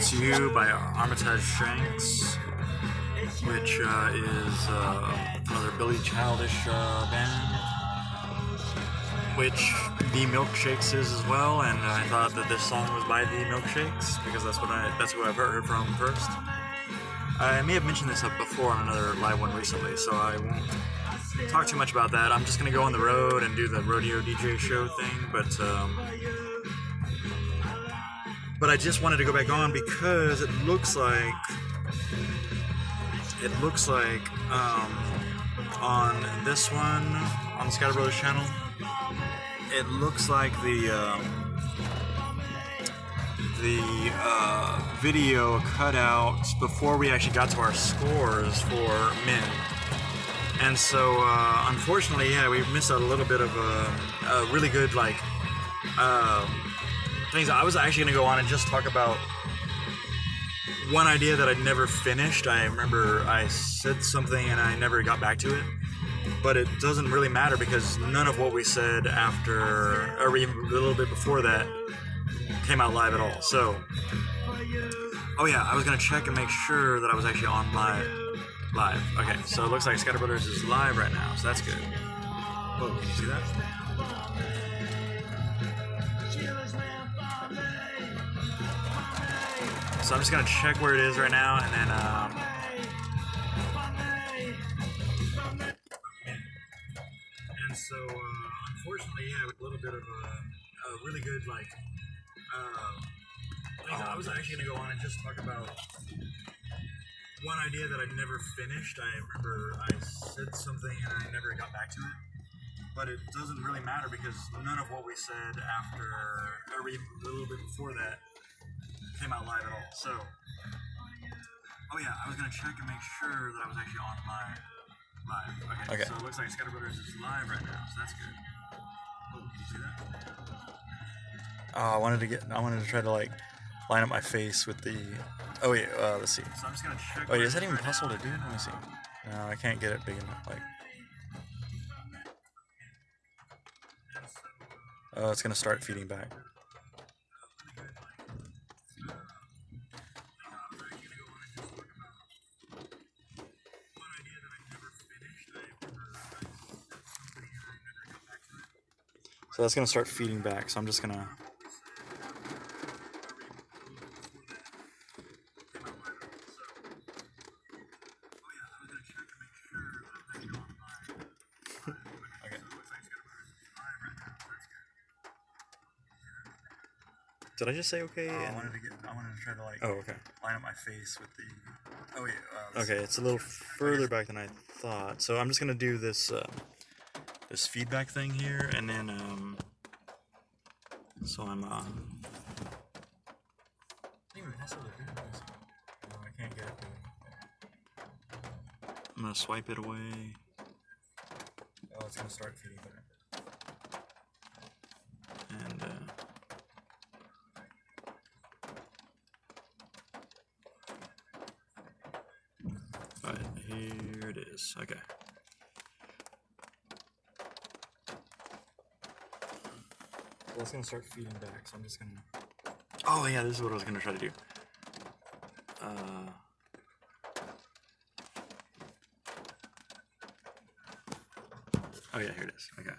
to You by Armitage Shanks, which is another Billy Childish band, which The Milkshakes is as well, and I thought that this song was by The Milkshakes because that's who I've heard from first. I may have mentioned this up before on another live one recently, so I won't talk too much about that. I'm just gonna go on the road and do the rodeo DJ show thing, but I just wanted to go back on because it looks like on this one, on the scatterBreaker channel, it looks like the video cut out before we actually got to our scores for men. And so, unfortunately, yeah, we missed out a little bit of a really good, things. I was actually going to go on and just talk about one idea that I'd never finished. I remember I said something and I never got back to it. But it doesn't really matter because none of what we said after, or even a little bit before that, came out live at all. So, oh yeah, I was going to check and make sure that I was actually on live. Okay, so it looks like scatterBreaker is live right now, so that's good. Whoa, can you see that? So I'm just gonna check where it is right now, and then and so unfortunately, yeah, with a little bit of a really good things. I was actually gonna go on and just talk about one idea that I'd never finished. I remember I said something and I never got back to it. But it doesn't really matter because none of what we said after, or even a little bit before that, came out live at all. So, oh yeah, I was gonna check and make sure that I was actually on live. Okay. So it looks like scatterBreaker is live right now, so that's good. Oh, can you see that? I wanted to try to line up my face with the. Oh wait, let's see. So I'm just gonna check. Oh, is that even possible to do? Let me see. No, I can't get it big enough. Oh, it's gonna start feeding back. So that's gonna start feeding back. So I'm just gonna. Did I just say okay? I wanted to try to line up my face with the. Oh wait. Okay, it's a little further back than I thought. So I'm just gonna do this this feedback thing here, and then so I'm No, I can't get it. I'm gonna swipe it away. Oh, it's gonna start feeding back. And Alright, here it is. Okay. Well, it's gonna start feeding back, so I'm just gonna. Oh yeah, this is what I was gonna try to do. Oh yeah, here it is. Okay.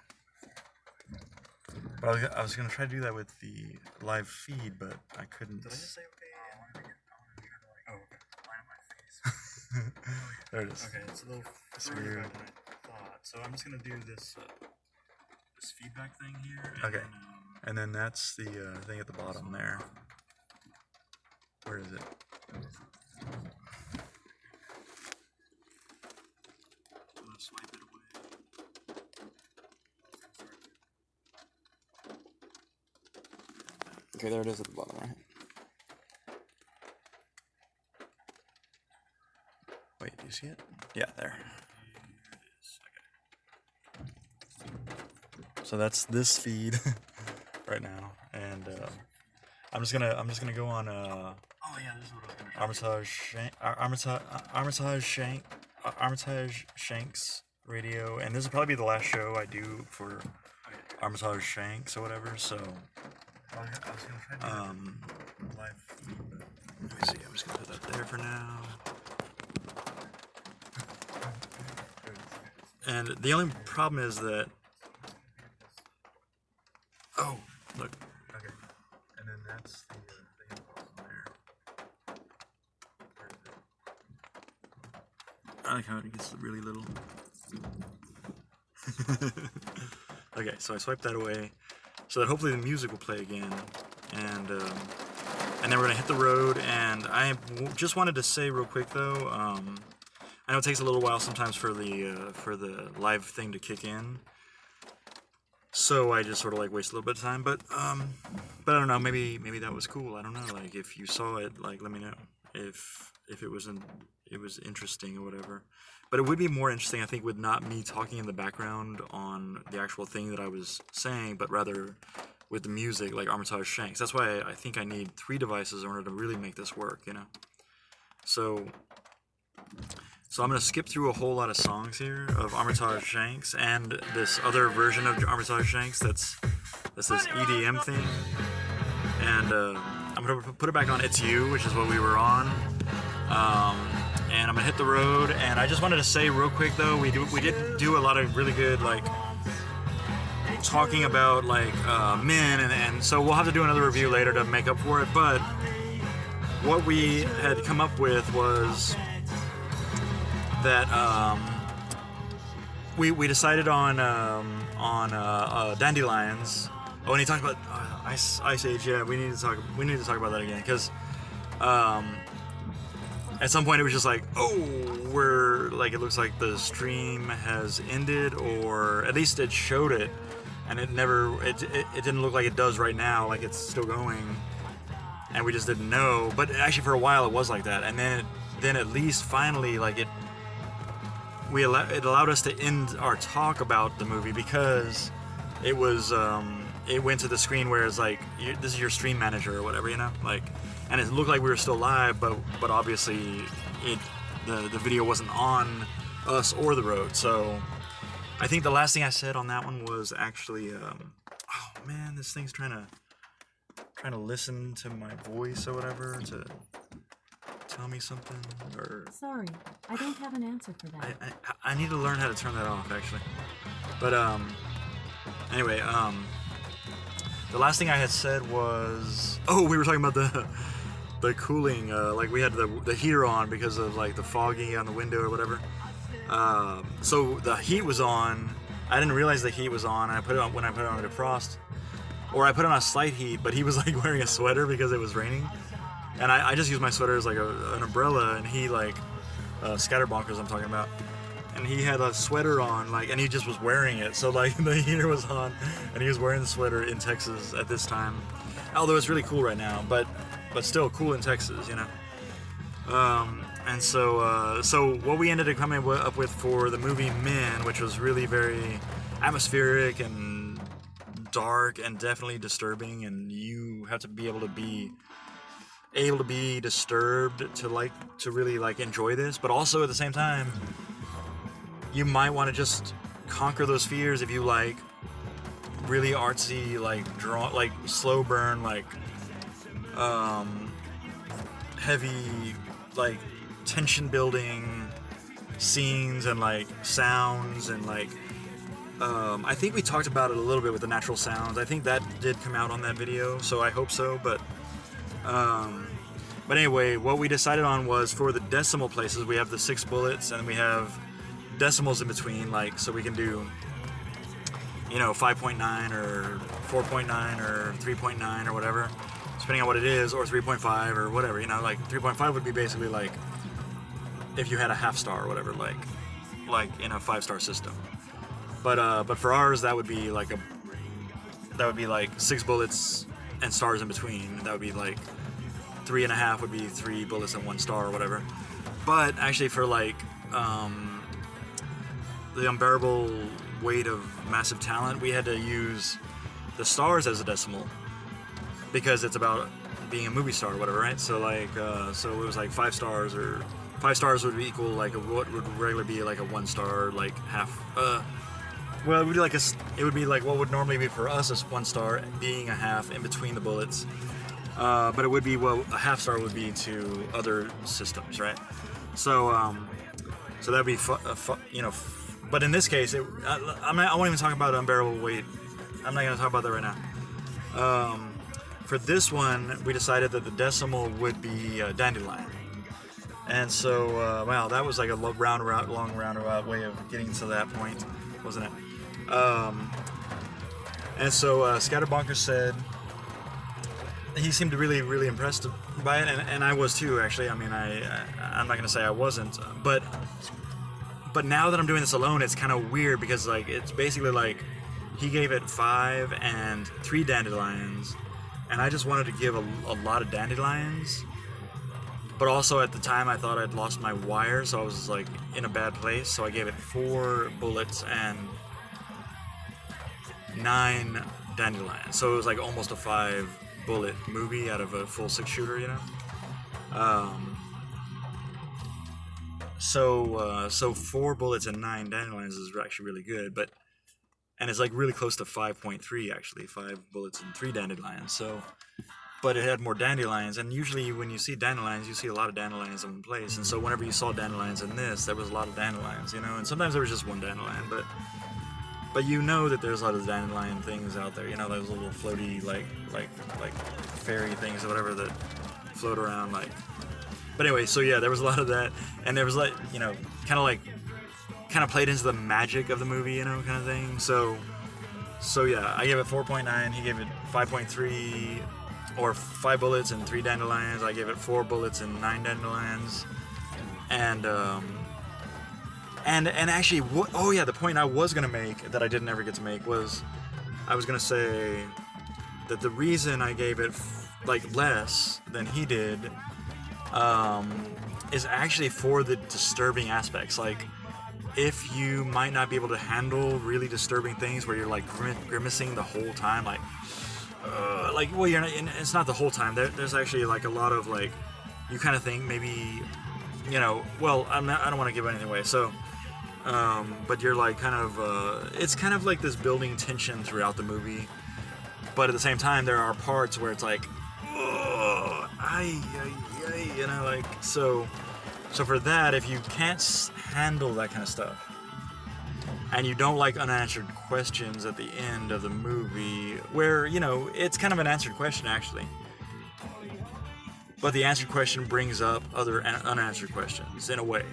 But I was gonna try to do that with the live feed, but I couldn't. Did I just say okay? Oh, okay. Line up my face. There it is. Okay, it's a little further back than I thought. So I'm just gonna do this this feedback thing here. And okay. And then that's the thing at the bottom there. Where is it? I'm gonna swipe it away. Okay, there it is at the bottom, right? Wait, do you see it? Yeah, there. So that's this feed right now, and I'm just gonna go on oh yeah, this is what I was gonna Armitage Shanks Roadio, and this will probably be the last show I do for Armitage Shanks or whatever. So Let me see. I'm just gonna put that there for now. And the only problem is that. Oh, look. Okay. And then that's the info on there. I like how it gets really little. Okay, so I swipe that away, so that hopefully the music will play again, and then we're gonna hit the road. And I just wanted to say real quick though, I know it takes a little while sometimes for the live thing to kick in, so I just sort of like waste a little bit of time. But I don't know, maybe that was cool. I don't know. Like if you saw it, like let me know if it was interesting or whatever. But it would be more interesting, I think, with not me talking in the background on the actual thing that I was saying, but rather with the music, like Armitage Shanks. That's why I think I need 3 devices in order to really make this work, you know? So I'm going to skip through a whole lot of songs here of Armitage Shanks and this other version of Armitage Shanks that's this EDM thing. And I'm going to put it back on It's You, which is what we were on. And I'm gonna hit the road, and I just wanted to say real quick though, we did do a lot of really good like talking about like men, and so we'll have to do another review later to make up for it. But what we had come up with was that we decided on dandelions. Oh, and he talked about Ice Age. Yeah, we need to talk about that again, because at some point it was just like, oh, we're like, it looks like the stream has ended, or at least it showed it, and it didn't look like it does right now, like it's still going, and we just didn't know. But actually for a while it was like that, and then at least finally like it allowed us to end our talk about the movie, because it was it went to the screen where it's like, this is your stream manager or whatever, you know, like. And it looked like we were still live, but obviously the video wasn't on us or the road. So I think the last thing I said on that one was actually, oh man, this thing's trying to listen to my voice or whatever to tell me something. Or sorry, I don't have an answer for that. I need to learn how to turn that off actually. But anyway, the last thing I had said was, oh, we were talking about the cooling, like we had the heater on because of like the foggy on the window or whatever. So the heat was on. I didn't realize the heat was on. And I put it on when I put it on a defrost, or I put it on a slight heat. But he was like wearing a sweater because it was raining, and I just used my sweater as like an umbrella. And he like scatterbonkers I'm talking about, and he had a sweater on, like, and he just was wearing it. So like the heater was on, and he was wearing the sweater in Texas at this time. Although it's really cool right now, but still cool in Texas, you know. And so what we ended up coming up with for the movie Men, which was really very atmospheric and dark and definitely disturbing, and you have to be able to be disturbed to really like enjoy this, but also at the same time you might want to just conquer those fears if you like really artsy, like like slow burn, like heavy, like tension building scenes and like sounds, and like I think we talked about it a little bit with the natural sounds. I think that did come out on that video, so I hope so. But anyway, what we decided on was for the decimal places, we have the 6 bullets, and we have decimals in between, like, so we can do, you know, 5.9 or 4.9 or 3.9 or whatever, depending on what it is, or 3.5 or whatever, you know, like 3.5 would be basically like if you had a half star or whatever, like in a 5-star system. But for ours, that would be like 6 bullets and stars in between. That would be like 3.5 would be 3 bullets and 1 star or whatever. But actually for like the unbearable weight of massive talent, we had to use the stars as a decimal, because it's about being a movie star or whatever, right? So like, so it was like 5 stars, or 5 stars would equal like what would regularly be like a 1 star, like half, Well, it would be like it would be like what would normally be for us a 1 star, being a half in between the bullets. But it would be what a half star would be to other systems, right? So, so that'd be but in this case, I won't even talk about unbearable weight. I'm not gonna talk about that right now. For this one, we decided that the decimal would be dandelion. And so, wow, that was like a long roundabout way of getting to that point, wasn't it? And so scatterBreaker said he seemed really, really impressed by it, and I was too, actually. I mean, I'm not gonna say I wasn't, but now that I'm doing this alone, it's kind of weird because like it's basically like he gave it 5 and 3 dandelions, and I just wanted to give a lot of dandelions. But also at the time I thought I'd lost my wire, so I was like in a bad place, so I gave it 4 bullets and 9 dandelions. So it was like almost a 5 bullet movie out of a full 6 shooter, you know? So 4 bullets and 9 dandelions is actually really good, and it's like really close to 5.3 actually, 5 bullets and 3 dandelions. So, but it had more dandelions, and usually when you see dandelions, you see a lot of dandelions in one place. And so whenever you saw dandelions in this, there was a lot of dandelions, you know. And sometimes there was just one dandelion, but you know that there's a lot of dandelion things out there, you know, those little floaty like fairy things or whatever that float around like. But anyway, so yeah, there was a lot of that, and there was like, you know, kind of played into the magic of the movie, you know, kind of thing. So yeah, I gave it 4.9. He gave it 5.3, or 5 bullets and 3 dandelions. I gave it 4 bullets and 9 dandelions. And actually, the point I was gonna make that I didn't ever get to make was, I was gonna say that the reason I gave it like less than he did is actually for the disturbing aspects. Like, if you might not be able to handle really disturbing things where you're like grimacing the whole time, well, you're not, it's not the whole time. There's actually like a lot of like, you kind of think maybe, you know, well, I don't want to give anything away. So, but you're like kind of, it's kind of like this building tension throughout the movie. But at the same time, there are parts where it's like, you know, like, so for that, if you can't handle that kind of stuff, and you don't like unanswered questions at the end of the movie, where, you know, it's kind of an answered question actually, but the answered question brings up other unanswered questions in a way,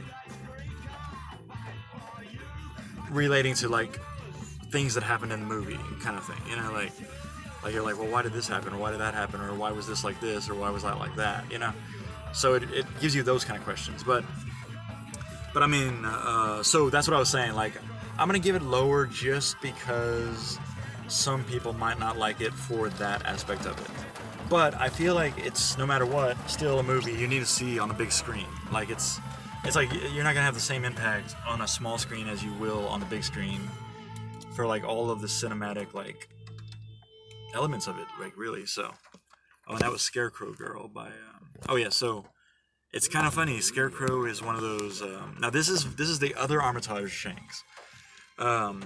relating to like things that happened in the movie kind of thing, you know, like you're like, well, why did this happen, or why did that happen, or why was this like this, or why was that like that, you know? So it gives you those kind of questions, but I mean, so that's what I was saying, like, I'm gonna give it lower just because some people might not like it for that aspect of it. But I feel like it's, no matter what, still a movie you need to see on a big screen. Like, it's like you're not gonna have the same impact on a small screen as you will on the big screen for like all of the cinematic like elements of it, like, really. So, oh, and that was Scarecrow Girl by oh yeah, so it's kind of funny. Scarecrow is one of those. Now this is the other Armitage Shanks. But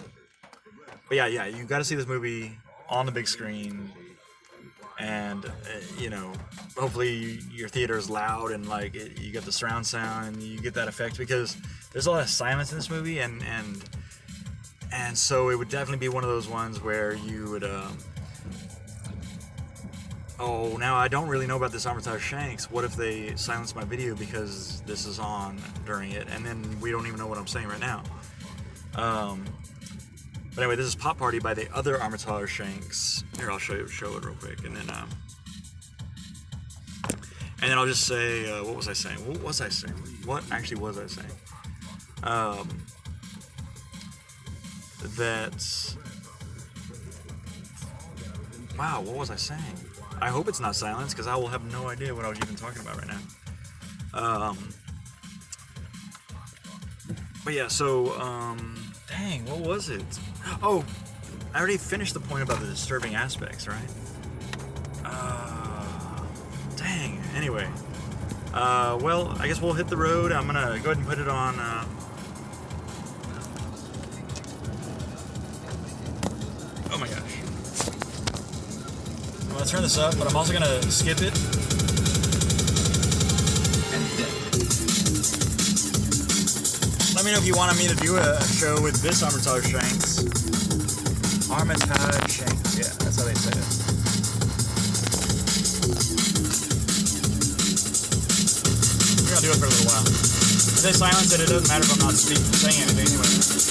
yeah, you got to see this movie on the big screen, and you know, hopefully your theater is loud and like you get the surround sound and you get that effect, because there's a lot of silence in this movie, and so it would definitely be one of those ones where you would. Oh, now I don't really know about this Armitage Shanks. What if they silence my video because this is on during it, and then we don't even know what I'm saying right now? But anyway, this is Pop Party by the other Armitage Shanks. Here, I'll show it real quick, and then I'll just say, what was I saying? What actually was I saying? Wow, what was I saying? I hope it's not silence, because I will have no idea what I was even talking about right now. But yeah, so, dang, what was it? Oh, I already finished the point about the disturbing aspects, right? Dang, anyway. Well, I guess we'll hit the road. I'm gonna go ahead and put it on, Oh my gosh. I'm gonna turn this up, but I'm also gonna skip it. Let me know if you wanted me to do a show with this Armitage Shanks. Armitage Shanks, yeah, that's how they say it. We're gonna do it for a little while. If they silence it, it doesn't matter if I'm not saying anything anyway.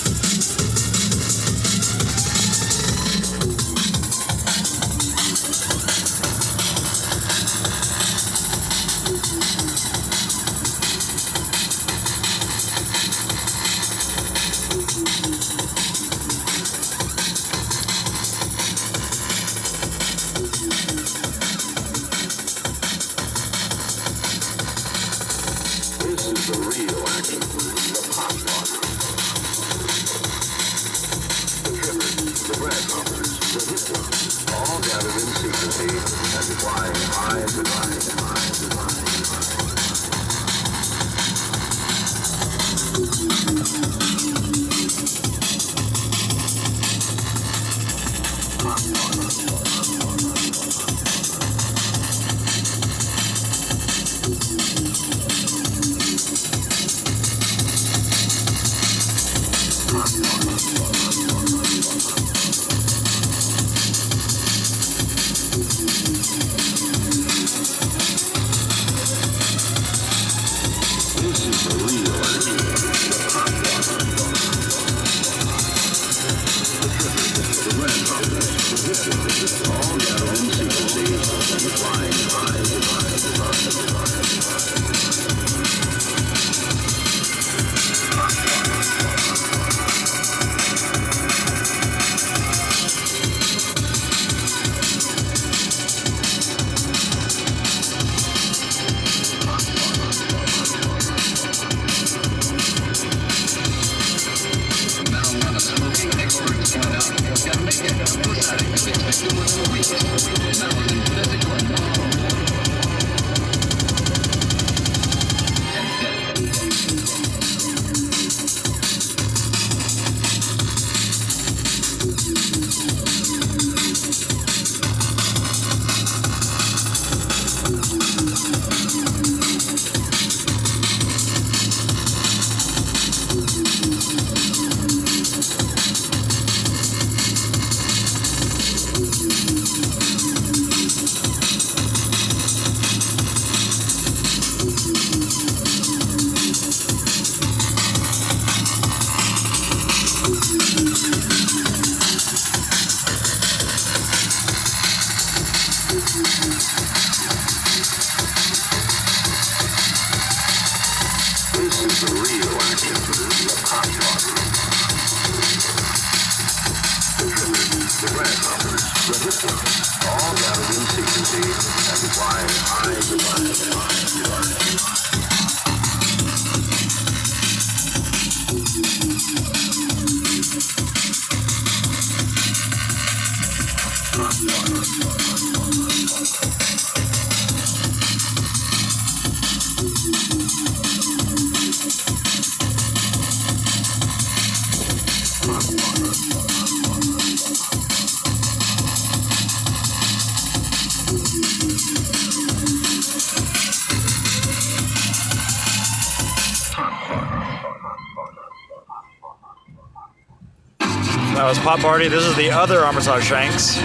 That was Pop Party. This is the other Armitage Shanks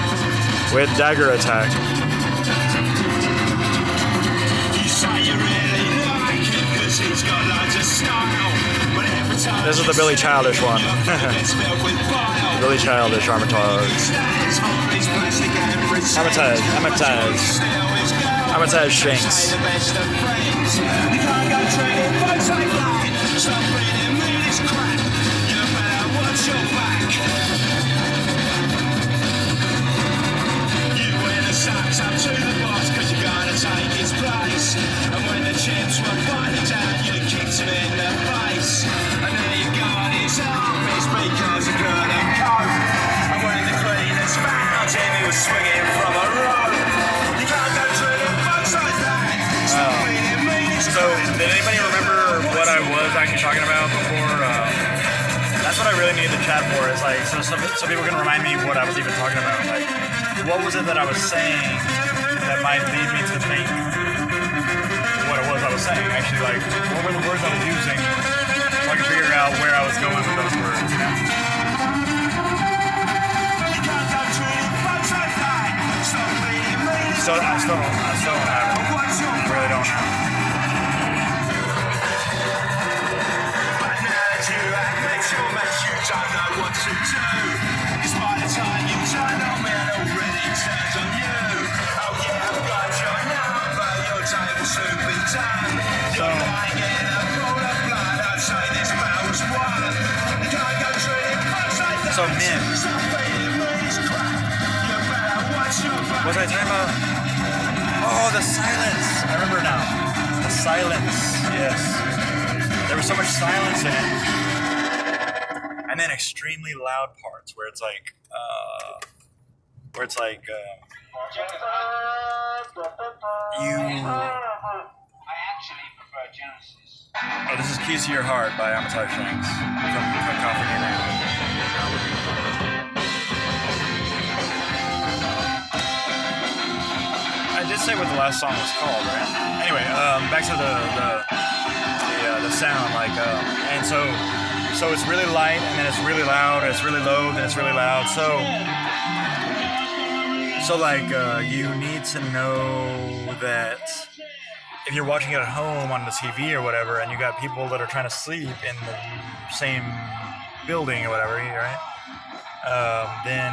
with Dagger Attack. This is the Billy Childish one. Billy Childish Armitage. Armitage Shanks. So, did anybody remember chat for is like, so people can remind me what I was even talking about. Like, what was it that I was saying that might lead me to think what it was I was saying? Actually, like, what were the words I was using so I could figure out where I was going with those words, you know? I still don't have it. I really don't know. So men. What was I talking about? Oh, the silence. I remember now. The silence. Yes. There was so much silence in it. And then extremely loud parts where it's like, you. I actually prefer Genesis. Oh, this is Keys to Your Heart by Armitage Shanks from Cacophony Now. I did say what the last song was called, right? Anyway, back to the sound, like, and so it's really light, and then it's really loud, and it's really low, then it's really loud. So like, you need to know that if you're watching it at home on the TV or whatever, and you got people that are trying to sleep in the same building or whatever, right? Then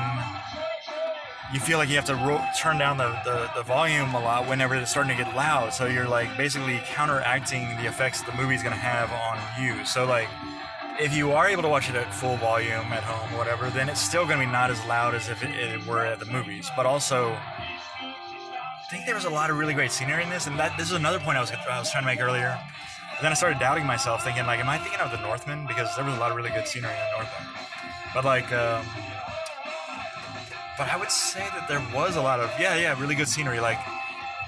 you feel like you have to turn down the volume a lot whenever it's starting to get loud. So you're like basically counteracting the effects the movie's going to have on you. So like, if you are able to watch it at full volume at home or whatever, then it's still going to be not as loud as if it were at the movies. But also, I think there was a lot of really great scenery in this, and this is another point I was trying to make earlier. But then I started doubting myself, thinking like, am I thinking of The Northman? Because there was a lot of really good scenery in The Northman. But like, but I would say that there was a lot of really good scenery. Like,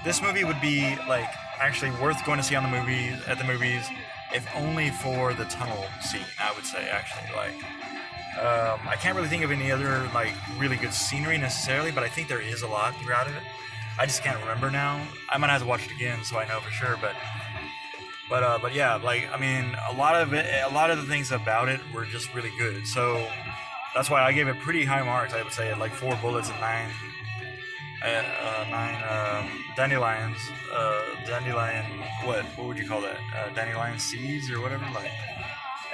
this movie would be like actually worth going to see at the movies, if only for the tunnel scene. I would say actually, like, I can't really think of any other like really good scenery necessarily, but I think there is a lot throughout it. I just can't remember now. I'm gonna have to watch it again so I know for sure. But yeah, like, I mean, a lot of the things about it were just really good. So that's why I gave it pretty high marks. I would say like 4 bullets and 9 dandelions. Dandelion. What would you call that? Dandelion seeds or whatever. Like,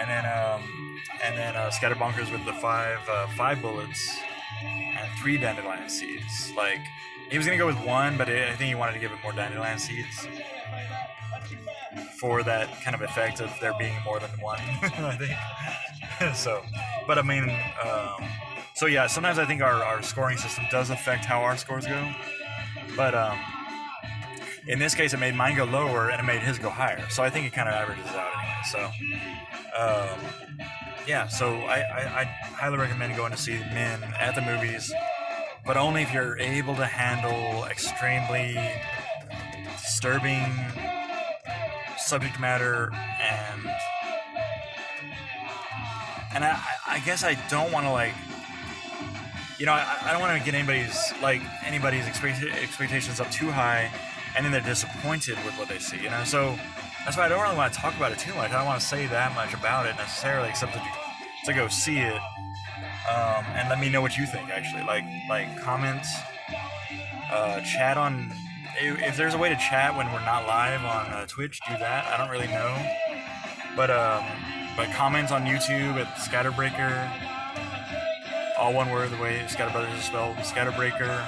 and then scatterbonkers with the 5 bullets and 3 dandelion seeds. Like, he was gonna go with 1, but I think he wanted to give it more dandelion seeds for that kind of effect of there being more than 1. I think. So, but I mean, so yeah, sometimes I think our scoring system does affect how our scores go. But in this case, it made mine go lower and it made his go higher. So I think it kind of averages out anyway. So, yeah, so I highly recommend going to see Men at the movies, but only if you're able to handle extremely disturbing subject matter, and I guess I don't want to, like, you know, I don't want to get anybody's expectations up too high, and then they're disappointed with what they see, you know. So that's why I don't really want to talk about it too much. I don't want to say that much about it necessarily, except to go see it, and let me know what you think. Actually, like comments, chat on. If there's a way to chat when we're not live on Twitch, do that. I don't really know, but comments on YouTube at scatterBreaker, all one word, the way Scatterbrothers is spelled, scatterBreaker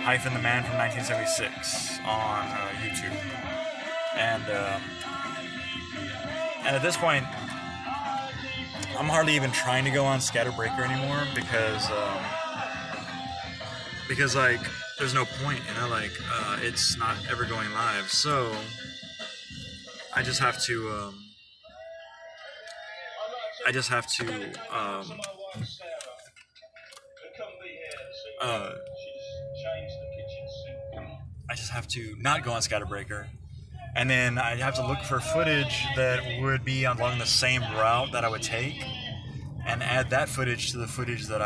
hyphen the man from 1976 on YouTube, and at this point, I'm hardly even trying to go on scatterBreaker anymore because like, there's no point, you know, like, it's not ever going live, so I just have to not go on scatterBreaker, and then I have to look for footage that would be along the same route that I would take, and add that footage to the footage that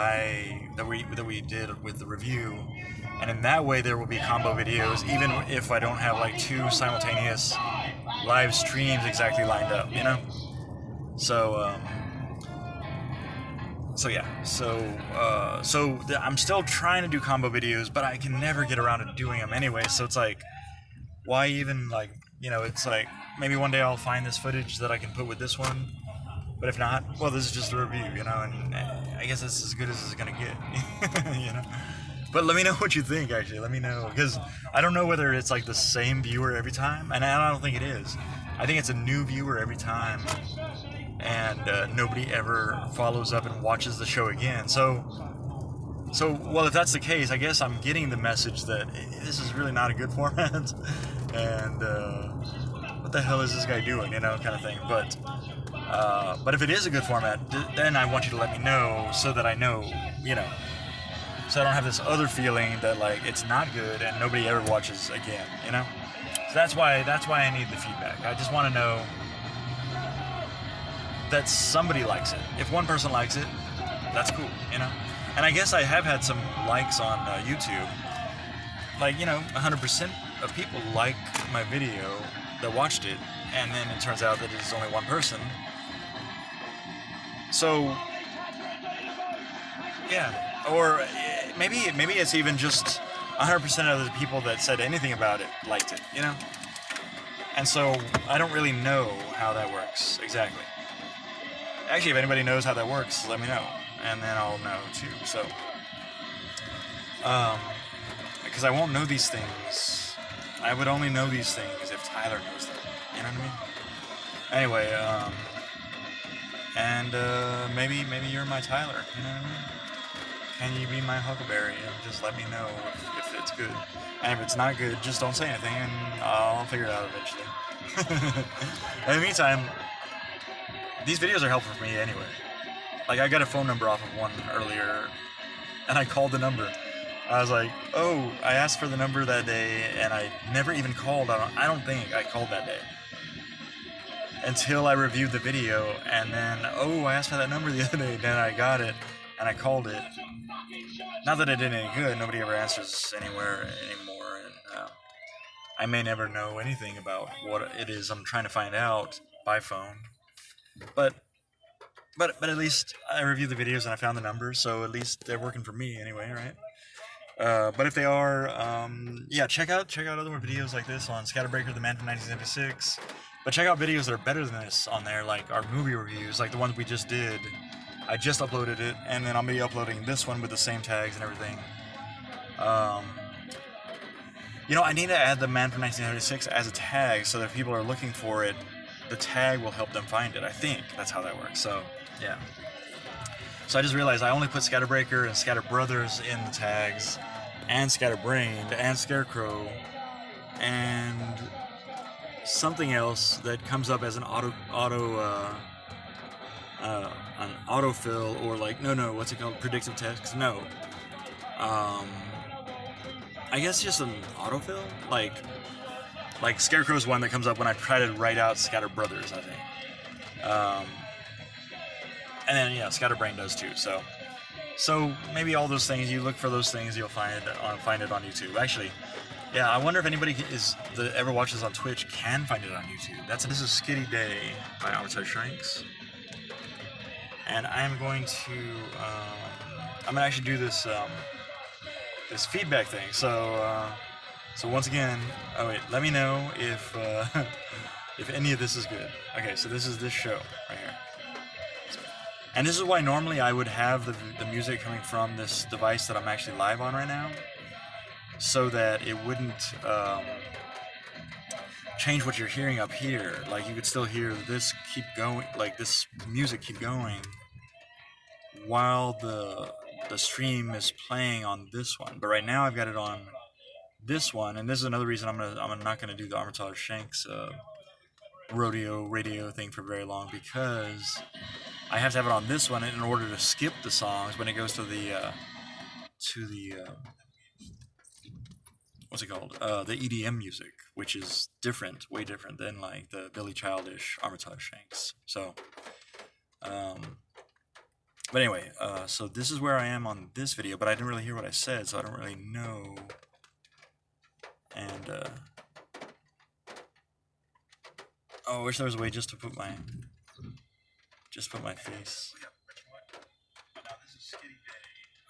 we did with the review, and in that way there will be combo videos, even if I don't have like two simultaneous live streams exactly lined up, you know. So yeah, I'm still trying to do combo videos, but I can never get around to doing them anyway. So it's like, why even, like, you know? It's like, maybe one day I'll find this footage that I can put with this one, but if not, well, this is just a review, you know, and I guess it's as good as it's gonna get, you know. But let me know what you think. Actually, let me know, because I don't know whether it's like the same viewer every time, and I don't think it is. I think it's a new viewer every time, and nobody ever follows up and watches the show again. So, well, if that's the case, I guess I'm getting the message that this is really not a good format, and what the hell is this guy doing, you know, kind of thing. But if it is a good format, then I want you to let me know, so that I know, you know, so I don't have this other feeling that like it's not good and nobody ever watches again, you know. So that's why I need the feedback. I just want to know that somebody likes it. If one person likes it, that's cool, you know. And I guess I have had some likes on YouTube. Like, you know, 100% of people like my video that watched it, and then it turns out that it's only one person. So, yeah, or maybe it's even just 100% of the people that said anything about it liked it, you know. And so I don't really know how that works exactly. Actually, if anybody knows how that works, let me know, and then I'll know too. So, because I won't know these things. I would only know these things if Tyler knows them. You know what I mean? Anyway, and maybe you're my Tyler. You know what I mean? Can you be my Huckleberry and just let me know if it's good? And if it's not good, just don't say anything, and I'll figure it out eventually. In the meantime, these videos are helpful for me anyway. Like, I got a phone number off of one earlier, and I called the number. I was like, oh, I asked for the number that day, and I never even called. I don't think I called that day. Until I reviewed the video, and then, oh, I asked for that number the other day, then I got it, and I called it. Not that it did any good, nobody ever answers anywhere anymore, and I may never know anything about what it is I'm trying to find out by phone. But at least I reviewed the videos and I found the numbers, so at least they're working for me anyway, right? But if they are, yeah, check out other videos like this on scatterBreaker, the man from 1976. But check out videos that are better than this on there, like our movie reviews, like the ones we just did. I just uploaded it, and then I'll be uploading this one with the same tags and everything. You know, I need to add the man from 1976 as a tag, so that if people are looking for it, the tag will help them find it. I think that's how that works. So, yeah. So I just realized I only put scatterBreaker and scatterbrothers in the tags, and scatterbrained, and scarecrow, and something else that comes up as an an autofill, or like, no, what's it called? Predictive text? No. I guess just an autofill? Like Scarecrow's one that comes up when I try to write out scatterbrothers, I think. And then, yeah, scatterbrain does too, so maybe all those things, you look for those things, you'll find it on YouTube. Actually, yeah, I wonder if anybody that ever watches on Twitch can find it on YouTube. This is Skitty Day by Armitage Shanks. And I'm going to, I'm gonna actually do this, this feedback thing. So once again, oh wait, let me know if if any of this is good. Okay, so this is this show right here. And this is why normally I would have the music coming from this device that I'm actually live on right now, so that it wouldn't change what you're hearing up here. Like, you could still hear this keep going, like this music keep going, while the stream is playing on this one. But right now I've got it on this one, and this is another reason I'm not gonna do the Armitage Shanks radio thing for very long, because I have to have it on this one in order to skip the songs when it goes to the what's it called? The EDM music, which is different, way different than like the Billy Childish Armitage Shanks. So, But anyway, so this is where I am on this video, but I didn't really hear what I said, so I don't really know. And, oh, I wish there was a way just to put my, face.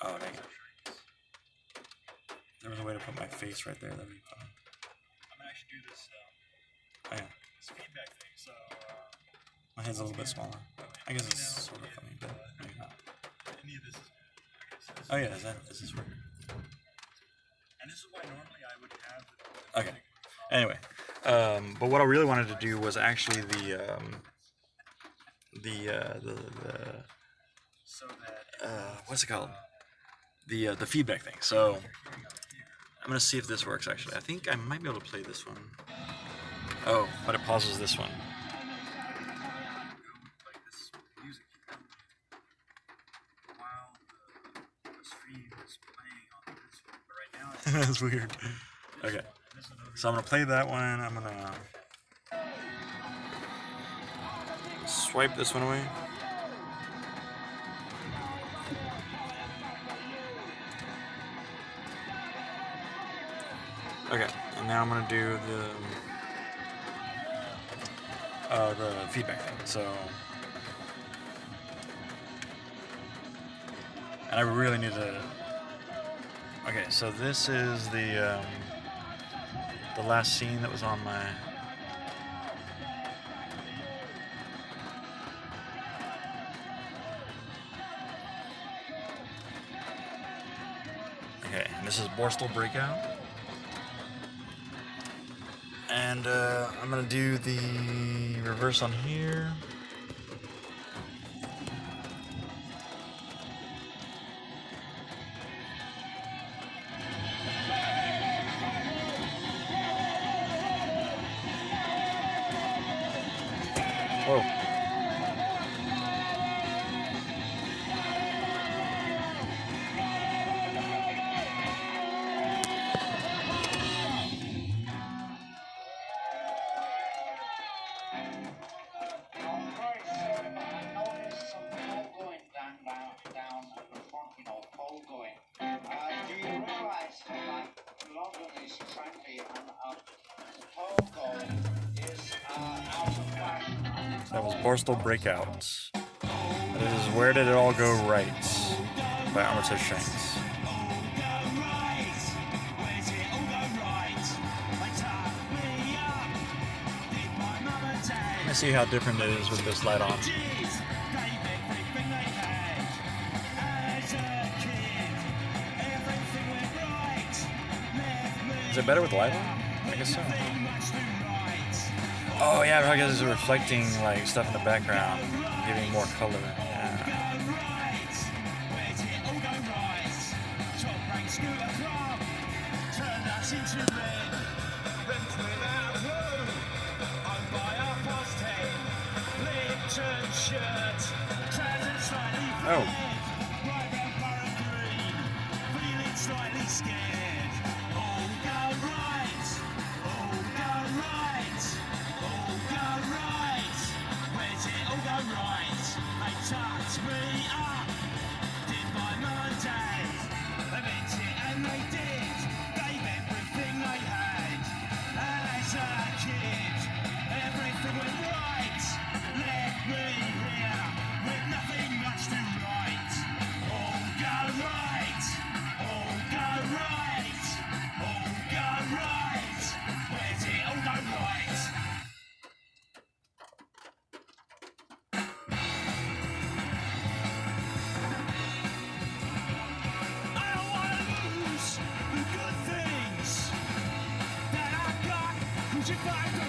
Oh, dang it. There was a way to put my face right there, that'd be fun. I'm gonna actually do this, oh yeah. This feedback thing, so, my head's a little bit smaller. I guess it's sort of funny, but maybe not. Any of this is, oh yeah, is this weird? And this is why normally I would have. Okay. Anyway, but what I really wanted to do was actually what's it called? The feedback thing. So I'm gonna see if this works. Actually, I think I might be able to play this one. Oh, but it pauses this one. That's weird. Okay, so I'm gonna play that one. I'm gonna swipe this one away. Okay, and now I'm gonna do the feedback thing. So, and I really need to. Okay, so this is the last scene that was on my. Okay, and this is Borstal Breakout. And I'm gonna do the reverse on here. Whoa. That was Borstal Breakouts. This is Where Did It All Go Right by Armitage Shanks. Let's see how different it is with this light on. Is it better with the light on? I guess so. Oh yeah, because it's reflecting like stuff in the background, giving more color. Yeah. Oh. Goodbye.